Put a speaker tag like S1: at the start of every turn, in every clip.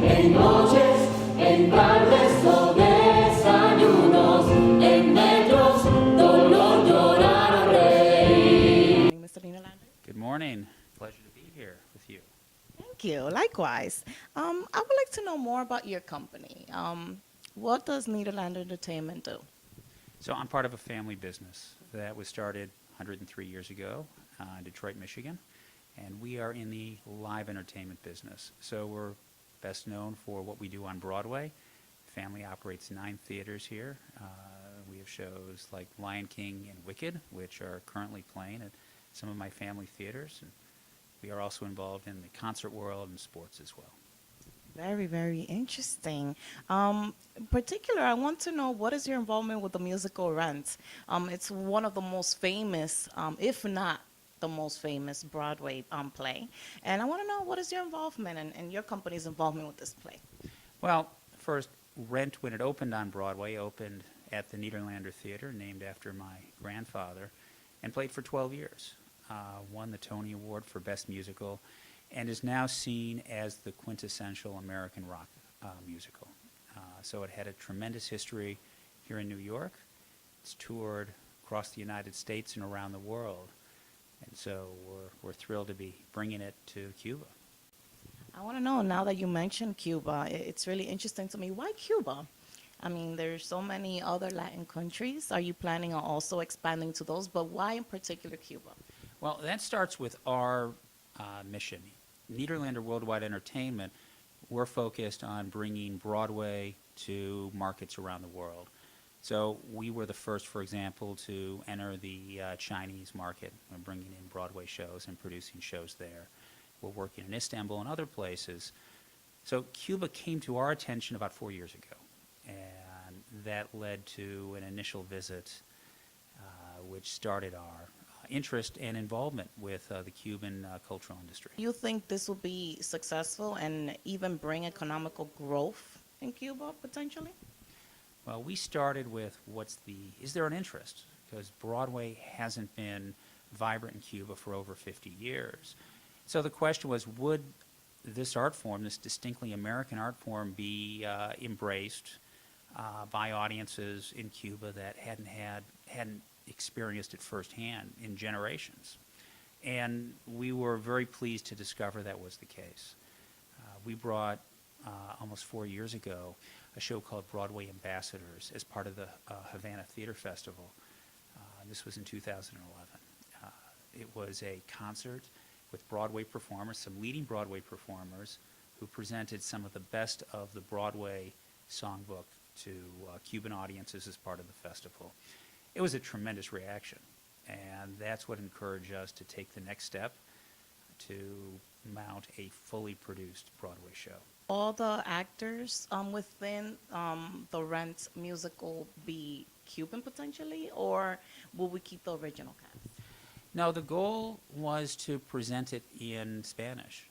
S1: en noches, en tardes o desayunos, en metros, dolor, llorar o reír.
S2: Mr. Nederlander.
S3: Good morning. Pleasure to be here with you.
S2: Thank you. Likewise. I would like to know more about your company. What does Nederlander Entertainment do?
S3: So I'm part of a family business that was started 103 years ago in Detroit, Michigan, and we are in the live entertainment business. So we're best known for what we do on Broadway. Family operates 9 theaters here. We have shows like Lion King and Wicked, which are currently playing at some of my family theaters. And we are also involved in the concert world and sports as well.
S2: Very, very interesting. In particular, I want to know what is your involvement with the musical Rent? It's one of the most famous, if not the most famous Broadway play. And I want to know what is your involvement and your company's involvement with this play?
S3: Well, first, Rent, when it opened on Broadway, opened at the Nederlander Theater, named after my grandfather, and played for 12 years. Won the Tony Award for Best Musical, and is now seen as the quintessential American rock musical. So it had a tremendous history here in New York. It's toured across the United States and around the world. And so we're thrilled to be bringing it to Cuba.
S2: I want to know, now that you mentioned Cuba, it's really interesting to me. Why Cuba? I mean, there's so many other Latin countries. Are you planning on also expanding to those? But why in particular Cuba?
S3: Well, that starts with our mission. Nederlander Worldwide Entertainment, we're focused on bringing Broadway to markets around the world. So we were the first, for example, to enter the Chinese market, bringing in Broadway shows and producing shows there. We're working in Istanbul and other places. So Cuba came to our attention about 4 years ago, and that led to an initial visit which started our interest and involvement with the Cuban cultural industry.
S2: Do you think this will be successful and even bring economical growth in Cuba potentially?
S3: Well, we started with is there an interest? Because Broadway hasn't been vibrant in Cuba for over 50 years. So the question was, would this art form, this distinctly American art form, be embraced by audiences in Cuba that hadn't experienced it firsthand in generations? And we were very pleased to discover that was the case. We brought, almost 4 years ago, a show called Broadway Ambassadors as part of the Havana Theater Festival. This was in 2011. It was a concert with Broadway performers, some leading Broadway performers, who presented some of the best of the Broadway songbook to Cuban audiences as part of the festival. It was a tremendous reaction, and that's what encouraged us to take the next step to mount a fully produced Broadway show.
S2: All the actors within the Rent musical be Cuban potentially, or will we keep the original cast?
S3: No, the goal was to present it in Spanish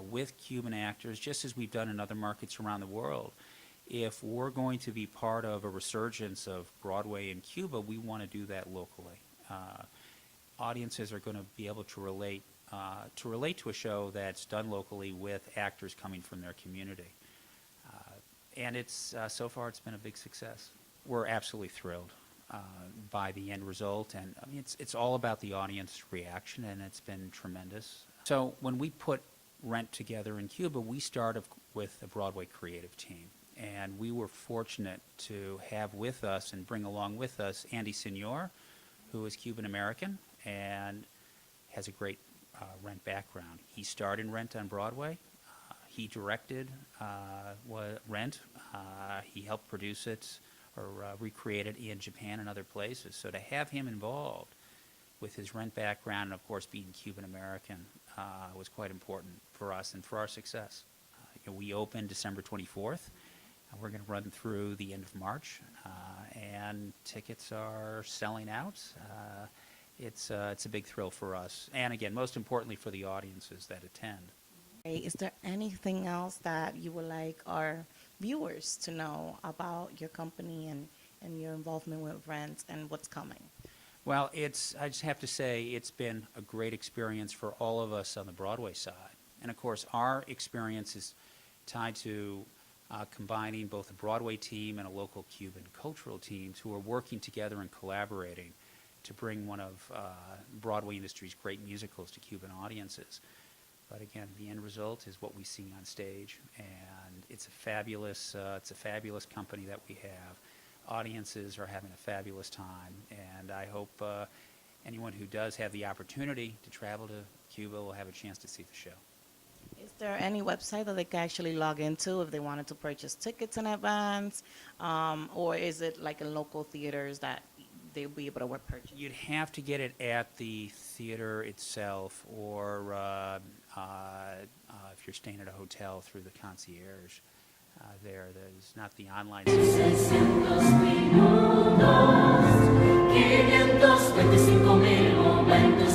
S3: with Cuban actors, just as we've done in other markets around the world. If we're going to be part of a resurgence of Broadway in Cuba, we want to do that locally. Audiences are going to be able to relate to a show that's done locally with actors coming from their community. And so far it's been a big success. We're absolutely thrilled by the end result, and I mean, it's all about the audience reaction, and it's been tremendous. So when we put Rent together in Cuba, we started with a Broadway creative team. And we were fortunate to have with us and bring along with us Andy Signor, who is Cuban-American and has a great Rent background. He starred in Rent on Broadway. He directed Rent. He helped produce it or recreate it in Japan and other places. So to have him involved with his Rent background and, of course, being Cuban-American was quite important for us and for our success. We opened December 24th. We're going to run through the end of March, and tickets are selling out. It's a big thrill for us, and again, most importantly for the audiences that attend.
S2: Is there anything else that you would like our viewers to know about your company and your involvement with Rent and what's coming?
S3: Well, I just have to say it's been a great experience for all of us on the Broadway side. And of course, our experience is tied to combining both a Broadway team and a local Cuban cultural teams who are working together and collaborating to bring one of Broadway industry's great musicals to Cuban audiences. But again, the end result is what we see on stage, and it's a fabulous company that we have. Audiences are having a fabulous time, and I hope anyone who does have the opportunity to travel to Cuba will have a chance to see the show.
S2: Is there any website that they can actually log into if they wanted to purchase tickets in advance? Or is it like in local theaters that they'll be able to purchase?
S3: You'd have to get it at the theater itself, or if you're staying at a hotel through the concierge. There's not the online.
S1: 600 minutos, 525.000 momentos.